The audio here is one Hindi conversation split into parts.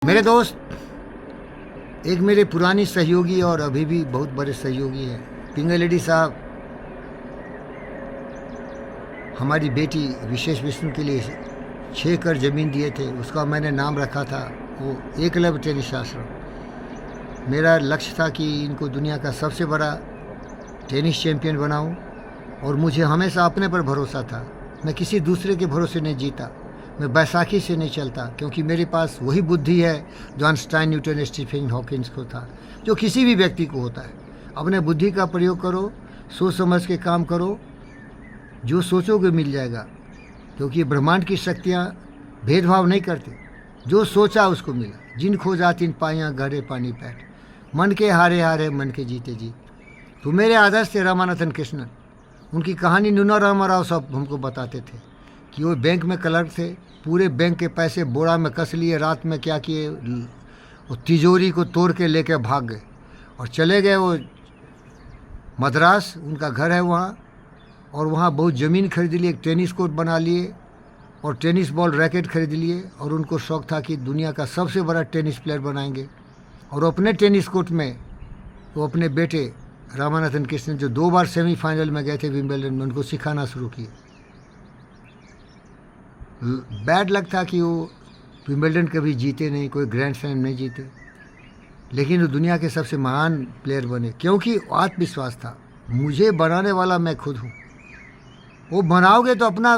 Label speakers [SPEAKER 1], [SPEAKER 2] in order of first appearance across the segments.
[SPEAKER 1] मेरे दोस्त, एक मेरे पुरानी सहयोगी और अभी भी बहुत बड़े सहयोगी हैं पिंगलेडी साहब। हमारी बेटी विशेष विष्णु के लिए 6 एकड़ ज़मीन दिए थे। उसका मैंने नाम रखा था वो एकलव्य टेनिस आश्रम। मेरा लक्ष्य था कि इनको दुनिया का सबसे बड़ा टेनिस चैंपियन बनाऊं, और मुझे हमेशा अपने पर भरोसा था। मैं किसी दूसरे के भरोसे नहीं जीता, मैं बैसाखी से नहीं चलता, क्योंकि मेरे पास वही बुद्धि है जो आइंस्टाइन, न्यूटन, स्टीफन हॉकिंस को था, जो किसी भी व्यक्ति को होता है। अपने बुद्धि का प्रयोग करो, सोच समझ के काम करो, जो सोचोगे मिल जाएगा, क्योंकि ब्रह्मांड की शक्तियाँ भेदभाव नहीं करती। जो सोचा उसको मिला। जिन खोजा तिन पाइयाँ गहरे पानी पैठ, मन के हारे हारे मन के जीते जीत। तो मेरे आदर्श थे रामानाथन कृष्णन। उनकी कहानी नूना रामाराव साहब हमको बताते थे कि वो बैंक में क्लर्क थे। पूरे बैंक के पैसे बोरा में कस लिए। रात में क्या किए, वो तिजोरी को तोड़ के लेके भाग गए और चले गए वो मद्रास। उनका घर है वहाँ, और वहाँ बहुत ज़मीन खरीद लिए, एक टेनिस कोर्ट बना लिए और टेनिस बॉल रैकेट खरीद लिए। और उनको शौक़ था कि दुनिया का सबसे बड़ा टेनिस प्लेयर बनाएंगे। और अपने टेनिस कोर्ट में वो अपने बेटे रामानाथन कृष्णन, जो 2 बार सेमीफाइनल में गए थे विंबलडन में, उनको सिखाना शुरू किए। बैड लक था कि वो विंबलडन कभी जीते नहीं, कोई ग्रैंड स्लैम नहीं जीते, लेकिन वो दुनिया के सबसे महान प्लेयर बने, क्योंकि आत्मविश्वास था। मुझे बनाने वाला मैं खुद हूँ। वो बनाओगे तो अपना,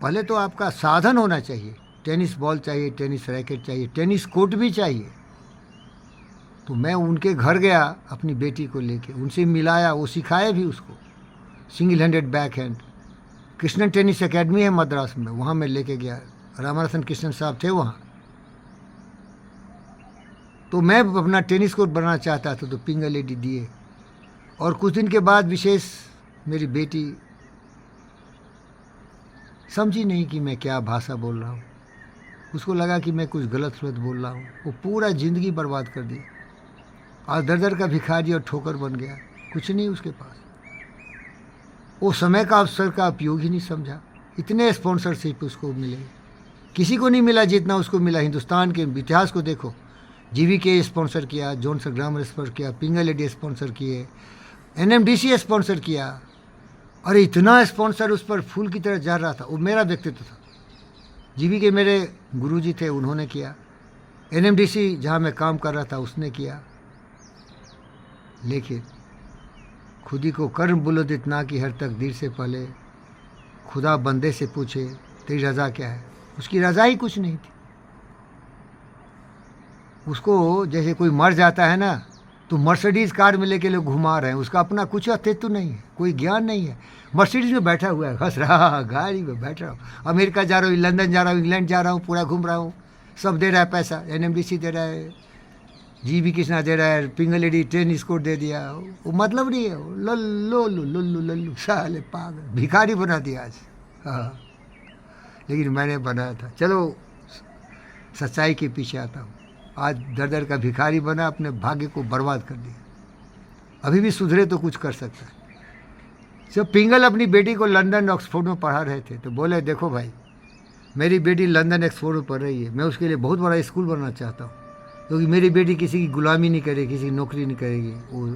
[SPEAKER 1] पहले तो आपका साधन होना चाहिए। टेनिस बॉल चाहिए, टेनिस रैकेट चाहिए, टेनिस कोर्ट भी चाहिए। तो मैं उनके घर गया अपनी बेटी को लेके, उनसे मिलाया, वो सिखाए भी उसको single handed back hand. Krishnan tennis academy है मद्रास में, वहाँ मैं लेके गया। रामानाथन कृष्णन साहब थे वहाँ। तो मैं अपना टेनिस कोर्ट बनाना चाहता था, तो पिंगलेडी दिए। और कुछ दिन के बाद विशेष मेरी बेटी समझी नहीं कि मैं क्या भाषा बोल रहा हूँ। उसको लगा कि मैं कुछ गलत बोल रहा हूँ। वो पूरा ज़िंदगी बर्बाद कर दी। आज दर दर का भिखारी और ठोकर बन गया, कुछ नहीं उसके पास। वो समय का अवसर का उपयोग ही नहीं समझा। इतने स्पॉन्सरशिप उसको मिले, किसी को नहीं मिला जितना उसको मिला। हिंदुस्तान के इतिहास को देखो, जीवीके स्पॉन्सर किया, जॉनसन ग्रामर स्पॉन्सर किया, पिंगलेडी स्पॉन्सर किए, एनएमडीसी स्पॉन्सर किया। अरे इतना स्पॉन्सर उस पर फूल की तरह जा रहा था। वो मेरा व्यक्तित्व था। जीवीके मेरे गुरुजी थे, उन्होंने किया। एनएमडीसी जहाँ मैं काम कर रहा था उसने किया। लेकिन खुदी को कर्म बुलंद इतना कि हर तकदीर से पहले खुदा बंदे से पूछे तेरी रज़ा क्या है। उसकी रज़ा ही कुछ नहीं थी। उसको जैसे कोई मर जाता है ना, तो मर्सिडीज़ कार में लेके लोग घुमा रहे हैं, उसका अपना कुछ अस्तित्व नहीं है, कोई ज्ञान नहीं है। मर्सिडीज़ में बैठा हुआ है, हंस रहा, गाड़ी में बैठ रहा हूँ, अमेरिका जा रहा हूँ, लंदन जा रहा हूँ, इंग्लैंड जा रहा हूँ, पूरा घूम रहा हूँ। सब दे रहा है पैसा, एनएमडीसी दे रहा है, जीवी कृष्णा दे रहा है, पिंगलेडी टेनिस कोर्ट दे दिया। वो मतलब नहीं है। लल्लो लल्लू लल्लू साले पागल, भिखारी बना दिया आज। हाँ, लेकिन मैंने बनाया था। चलो सच्चाई के पीछे आता हूँ। आज दर दर का भिखारी बना, अपने भाग्य को बर्बाद कर दिया। अभी भी सुधरे तो कुछ कर सकता है। जब पिंगल अपनी बेटी को लंदन ऑक्सफोर्ड में पढ़ा रहे थे, तो बोले देखो भाई, मेरी बेटी लंदन ऑक्सफोर्ड में पढ़ रही है, मैं उसके लिए बहुत बड़ा स्कूल बनाना चाहता हूँ, क्योंकि मेरी बेटी किसी की गुलामी नहीं करेगी, किसी की नौकरी नहीं करेगी। वो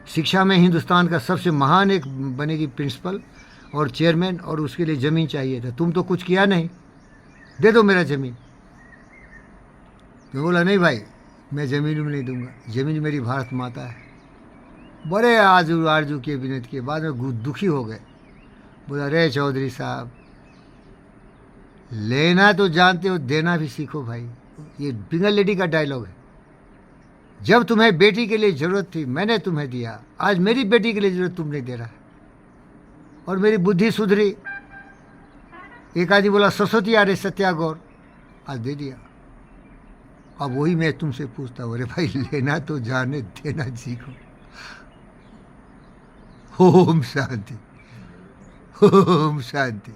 [SPEAKER 1] शिक्षा में हिंदुस्तान का सबसे महान एक बनेगी प्रिंसिपल और चेयरमैन, और उसके लिए ज़मीन चाहिए था। तुम तो कुछ किया नहीं, दे दो मेरा ज़मीन। तो बोला नहीं भाई, मैं ज़मीन में नहीं दूंगा, ज़मीन मेरी भारत माता है। बड़े आरजू किए, विनती किए, बाद में दुखी हो गए। बोला रे चौधरी साहब, लेना तो जानते हो, देना भी सीखो भाई। ये पिंगलेडी का डायलॉग है। जब तुम्हें बेटी के लिए ज़रूरत थी, मैंने तुम्हें दिया। आज मेरी बेटी के लिए ज़रूरत तुम नहीं दे रहा। और मेरी बुद्धि सुधरी। एक आदमी बोला सरस्वती आ रहे सत्यागौर, आज दे दिया। अब वही मैं तुमसे पूछता हूँ, अरे भाई लेना तो जाने, देना सीखो। ओम शांति, ओम शांति।